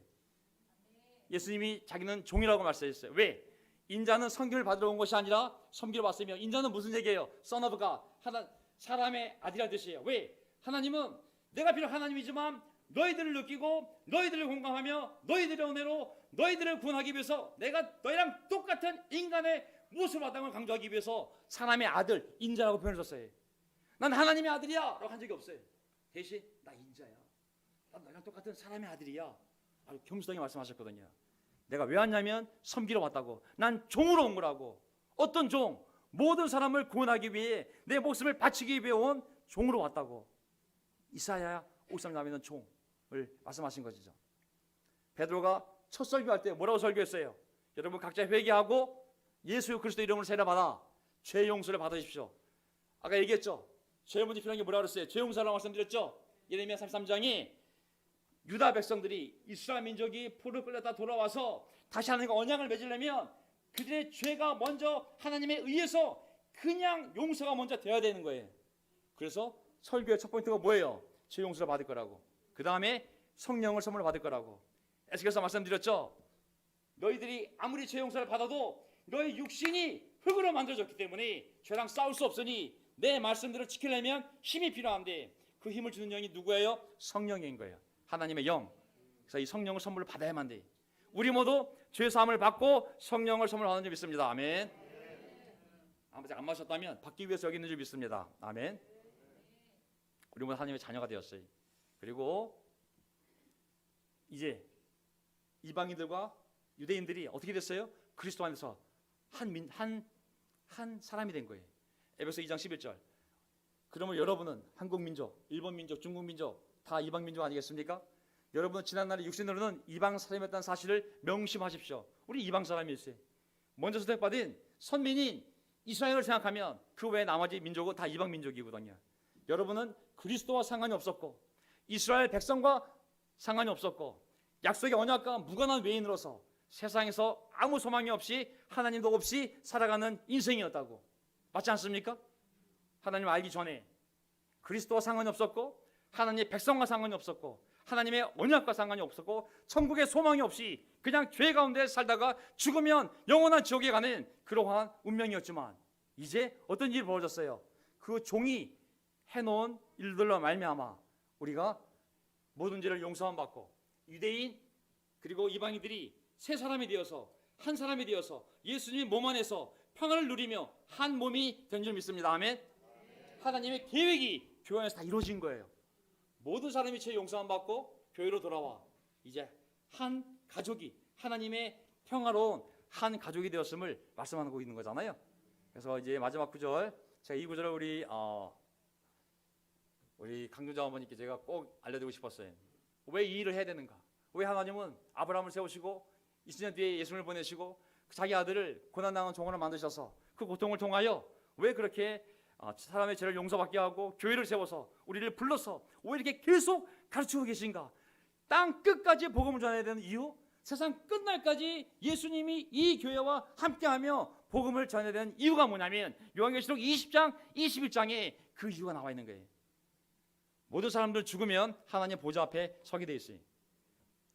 예수님이 자기는 종이라고 말씀하셨어요. 왜? 인자는 섬김을 받으러 온 것이 아니라 섬기러 왔으며 인자는 무슨 얘기예요? Son of God, 사람의 아들이라는 뜻이에요. 왜? 하나님은 내가 비록 하나님이지만 너희들을 느끼고 너희들을 공감하며 너희들의 은혜로 너희들을 구원하기 위해서 내가 너희랑 똑같은 인간의 모습 마땅을 강조하기 위해서 사람의 아들 인자라고 표현을 썼어요. 난 하나님의 아들이야 라고 한 적이 없어요. 대신 나 인자야. 난 너희랑 똑같은 사람의 아들이야. 아주 겸손하게 말씀하셨거든요. 내가 왜 왔냐면 섬기러 왔다고. 난 종으로 온 거라고. 어떤 종? 모든 사람을 구원하기 위해 내 목숨을 바치기 위해 온 종으로 왔다고. 이사야 53장에는 종을 말씀하신 것이죠. 베드로가 첫 설교할 때 뭐라고 설교했어요? 여러분 각자 회개하고 예수 그리스도 이름으로 세례받아 죄 용서를 받으십시오. 아까 얘기했죠. 죄 문제 필요한 게 뭐라고 그랬어요? 죄 용서라고 말씀드렸죠. 예레미야 33장에 유다 백성들이 이스라엘 민족이 포로 끌렸다 돌아와서 다시 하나님과 언약을 맺으려면 그들의 죄가 먼저 하나님에 의해서 그냥 용서가 먼저 되어야 되는 거예요. 그래서 설교의 첫 포인트가 뭐예요? 죄 용서를 받을 거라고. 그 다음에 성령을 선물로 받을 거라고. 에스겔서 말씀드렸죠. 너희들이 아무리 죄 용서를 받아도 너희 육신이 흙으로 만들어졌기 때문에 죄랑 싸울 수 없으니 내 말씀들을 지키려면 힘이 필요한데 그 힘을 주는 영이 누구예요? 성령인 거예요. 하나님의 영. 그래서 이 성령을 선물로 받아야만 돼. 우리 모두 죄 사함을 받고 성령을 선물로 받는 줄 믿습니다. 아멘. 아직 안 마셨다면 받기 위해서 여기 있는 줄 믿습니다. 아멘. 우리 모두 하나님의 자녀가 되었어요. 그리고 이제 이방인들과 유대인들이 어떻게 됐어요? 그리스도 안에서 한 사람이 된 거예요. 에베소 2장 11절. 그러면 여러분은 한국 민족, 일본 민족, 중국 민족 다 이방 민족 아니겠습니까? 여러분은 지난날에 육신으로는 이방 사람이었다는 사실을 명심하십시오. 우리 이방 사람이었어요. 먼저 선택받은 선민인 이스라엘을 생각하면 그 외 나머지 민족은 다 이방 민족이거든요. 여러분은 그리스도와 상관이 없었고 이스라엘 백성과 상관이 없었고 약속의 언약과 무관한 외인으로서 세상에서 아무 소망이 없이 하나님도 없이 살아가는 인생이었다고. 맞지 않습니까? 하나님을 알기 전에 그리스도와 상관이 없었고 하나님의 백성과 상관이 없었고 하나님의 언약과 상관이 없었고 천국의 소망이 없이 그냥 죄 가운데 살다가 죽으면 영원한 지옥에 가는 그러한 운명이었지만 이제 어떤 일이 벌어졌어요? 그 종이 해놓은 일들로 말미암아 우리가 모든 죄를 용서함 받고 유대인 그리고 이방인들이 세 사람이 되어서 한 사람이 되어서 예수님의 몸 안에서 평안을 누리며 한 몸이 된 줄 믿습니다. 아멘. 하나님의 계획이 교회 안에서 다 이루어진 거예요. 모든 사람이 죄 용서함 받고 교회로 돌아와 이제 한 가족이 하나님의 평화로운 한 가족이 되었음을 말씀하고 있는 거잖아요. 그래서 이제 마지막 구절, 제가 이 구절을 우리 강조자 어머니께 제가 꼭 알려드리고 싶었어요. 왜 이 일을 해야 되는가? 왜 하나님은 아브라함을 세우시고 20년 뒤에 예수님을 보내시고 자기 아들을 고난당한 종으로 만드셔서 그 고통을 통하여 왜 그렇게 사람의 죄를 용서받게 하고 교회를 세워서 우리를 불러서 왜 이렇게 계속 가르치고 계신가? 땅 끝까지 복음을 전해야 되는 이유, 세상 끝날까지 예수님이 이 교회와 함께하며 복음을 전해야 되는 이유가 뭐냐면 요한계시록 20장 21장에 그 이유가 나와 있는 거예요. 모든 사람들 죽으면 하나님 보좌 앞에 서게 돼 있어요.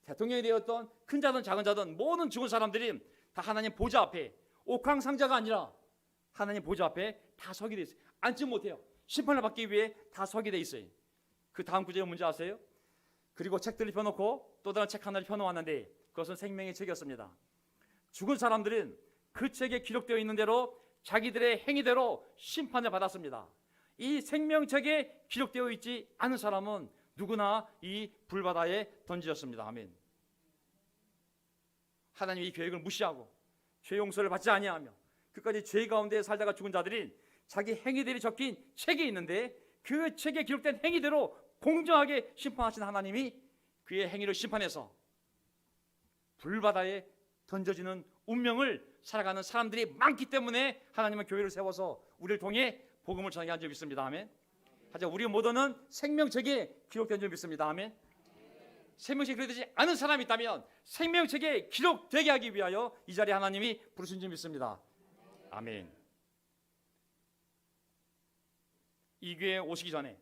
대통령이 되었던 큰 자든 작은 자든 모든 죽은 사람들이 다 하나님 보좌 앞에 옥황상자가 아니라 하나님 보좌 앞에 다 서게 돼 있어요. 앉지 못해요. 심판을 받기 위해 다 서게 돼 있어요. 그 다음 구절이 뭔지 아세요? 그리고 책들을 펴놓고 또 다른 책 하나를 펴놓았는데 그것은 생명의 책이었습니다. 죽은 사람들은 그 책에 기록되어 있는 대로 자기들의 행위대로 심판을 받았습니다. 이 생명책에 기록되어 있지 않은 사람은 누구나 이 불바다에 던지셨습니다. 아멘. 하나님이 이 계획을 무시하고 죄 용서를 받지 아니하며 끝까지 죄 가운데 살다가 죽은 자들이 자기 행위들이 적힌 책이 있는데 그 책에 기록된 행위대로 공정하게 심판하신 하나님이 그의 행위를 심판해서 불바다에 던져지는 운명을 살아가는 사람들이 많기 때문에 하나님은 교회를 세워서 우리를 통해 복음을 전하게 한 줄 믿습니다. 아멘. 하지만 우리 모두는 생명책에 기록된 줄 믿습니다. 아멘. 생명책에 기록되지 않은 사람이 있다면 생명책에 기록되게 하기 위하여 이 자리에 하나님이 부르신 줄 믿습니다. 아멘. 이 교회에 오시기 전에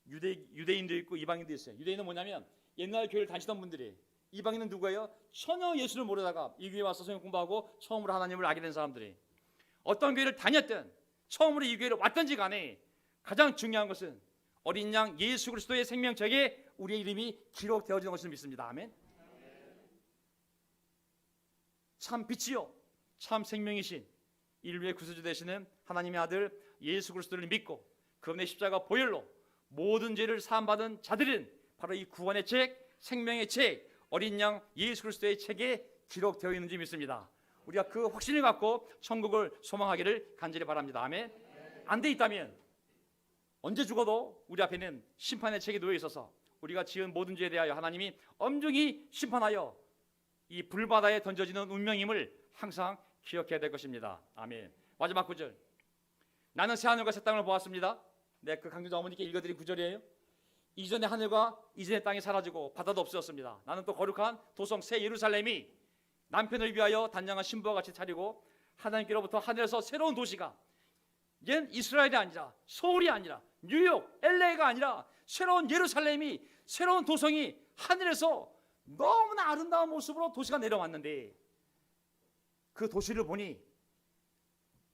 유대인도 있고 이방인도 있어요. 유대인은 뭐냐면 옛날 교회를 다니시던 분들이, 이방인은 누구예요? 전혀 예수를 모르다가 이 교회에 와서 성경 공부하고 처음으로 하나님을 알게 된 사람들이, 어떤 교회를 다녔든 처음으로 이 교회를 왔든지 간에 가장 중요한 것은 어린 양 예수 그리스도의 생명책에 우리의 이름이 기록되어지는 것을 믿습니다. 아멘. 참 빛이요 참 생명이신 인류의 구세주 되시는 하나님의 아들 예수 그리스도를 믿고 그분의 십자가 보혈로 모든 죄를 사함받은 자들은 바로 이 구원의 책, 생명의 책, 어린 양 예수 그리스도의 책에 기록되어 있는지 믿습니다. 우리가 그 확신을 갖고 천국을 소망하기를 간절히 바랍니다. 아멘. 안 돼 있다면 언제 죽어도 우리 앞에는 심판의 책이 놓여 있어서 우리가 지은 모든 죄에 대하여 하나님이 엄중히 심판하여 이 불바다에 던져지는 운명임을 항상 기억해야 될 것입니다. 아멘. 마지막 구절. 나는 새 하늘과 새 땅을 보았습니다. 네, 그 강조자 어머니께 읽어드린 구절이에요. 이전의 하늘과 이전의 땅이 사라지고 바다도 없어졌습니다. 나는 또 거룩한 도성 새 예루살렘이 남편을 위하여 단장한 신부와 같이 차리고 하나님께로부터 하늘에서 새로운 도시가, 얜 이스라엘이 아니라 서울이 아니라 뉴욕, LA가 아니라 새로운 예루살렘이, 새로운 도성이 하늘에서 너무나 아름다운 모습으로 도시가 내려왔는데 그 도시를 보니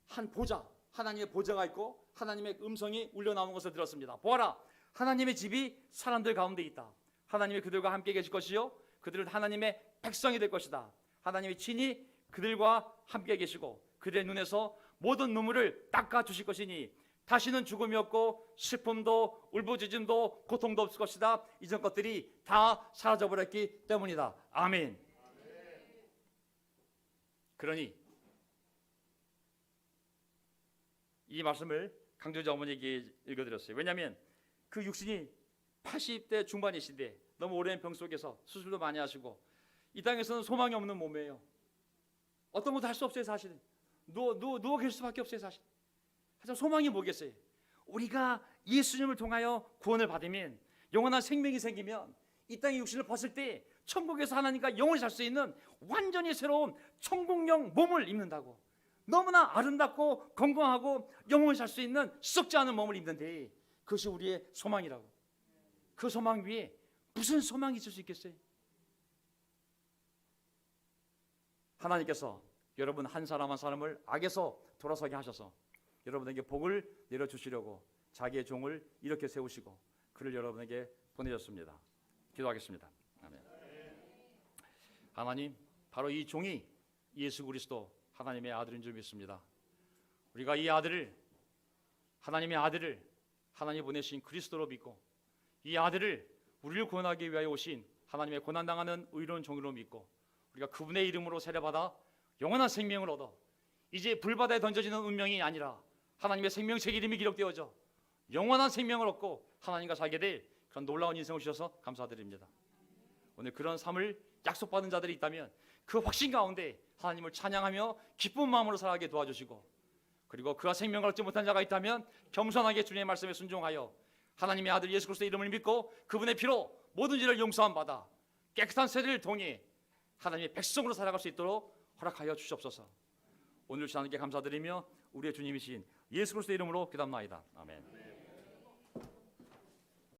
한 보좌, 하나님의 보좌가 있고 하나님의 음성이 울려 나오는 것을 들었습니다. 보아라, 하나님의 집이 사람들 가운데 있다. 하나님이 그들과 함께 계실 것이요 그들은 하나님의 백성이 될 것이다. 하나님의 친히 그들과 함께 계시고 그들의 눈에서 모든 눈물을 닦아주실 것이니 다시는 죽음이 없고 슬픔도 울부짖음도 고통도 없을 것이다. 이전 것들이 다 사라져버렸기 때문이다. 아멘. 그러니 이 말씀을 강조자 어머니에게 읽어드렸어요. 왜냐하면 그 육신이 80대 중반이신데 너무 오랜 병 속에서 수술도 많이 하시고 이 땅에서는 소망이 없는 몸이에요. 어떤 것도 할 수 없어요. 사실은 누워 계실 수밖에 없어요. 사실. 하지만 소망이 뭐겠어요? 우리가 예수님을 통하여 구원을 받으면 영원한 생명이 생기면 이 땅의 육신을 벗을 때 천국에서 하나님과 영원히 살 수 있는 완전히 새로운 천국형 몸을 입는다고. 너무나 아름답고 건강하고 영원히 살 수 있는 썩지 않은 몸을 입는데 그것이 우리의 소망이라고. 그 소망 위에 무슨 소망이 있을 수 있겠어요? 하나님께서 여러분 한 사람 한 사람을 악에서 돌아서게 하셔서 여러분에게 복을 내려주시려고 자기의 종을 이렇게 세우시고 그를 여러분에게 보내셨습니다. 기도하겠습니다. 아멘. 하나님, 바로 이 종이 예수 그리스도 하나님의 아들인 줄 믿습니다. 우리가 이 아들을, 하나님의 아들을 하나님 보내신 그리스도로 믿고 이 아들을 우리를 구원하기 위하여 오신 하나님의 고난당하는 의로운 종으로 믿고 우리가 그분의 이름으로 세례받아 영원한 생명을 얻어 이제 불바다에 던져지는 운명이 아니라 하나님의 생명책 이름이 기록되어져 영원한 생명을 얻고 하나님과 살게 될 그런 놀라운 인생을 주셔서 감사드립니다. 오늘 그런 삶을 약속받은 자들이 있다면 그 확신 가운데 하나님을 찬양하며 기쁜 마음으로 살아가게 도와주시고 그리고 그가 생명을 얻지 못한 자가 있다면 겸손하게 주님의 말씀에 순종하여 하나님의 아들 예수 그리스도의 이름을 믿고 그분의 피로 모든 죄를 용서함 받아 깨끗한 세례를 통해 하나님의 백성으로 살아갈 수 있도록 허락하여 주시옵소서. 오늘 주님께 감사드리며 우리의 주님이신 예수 그리스도의 이름으로 기도합나이다. 아멘.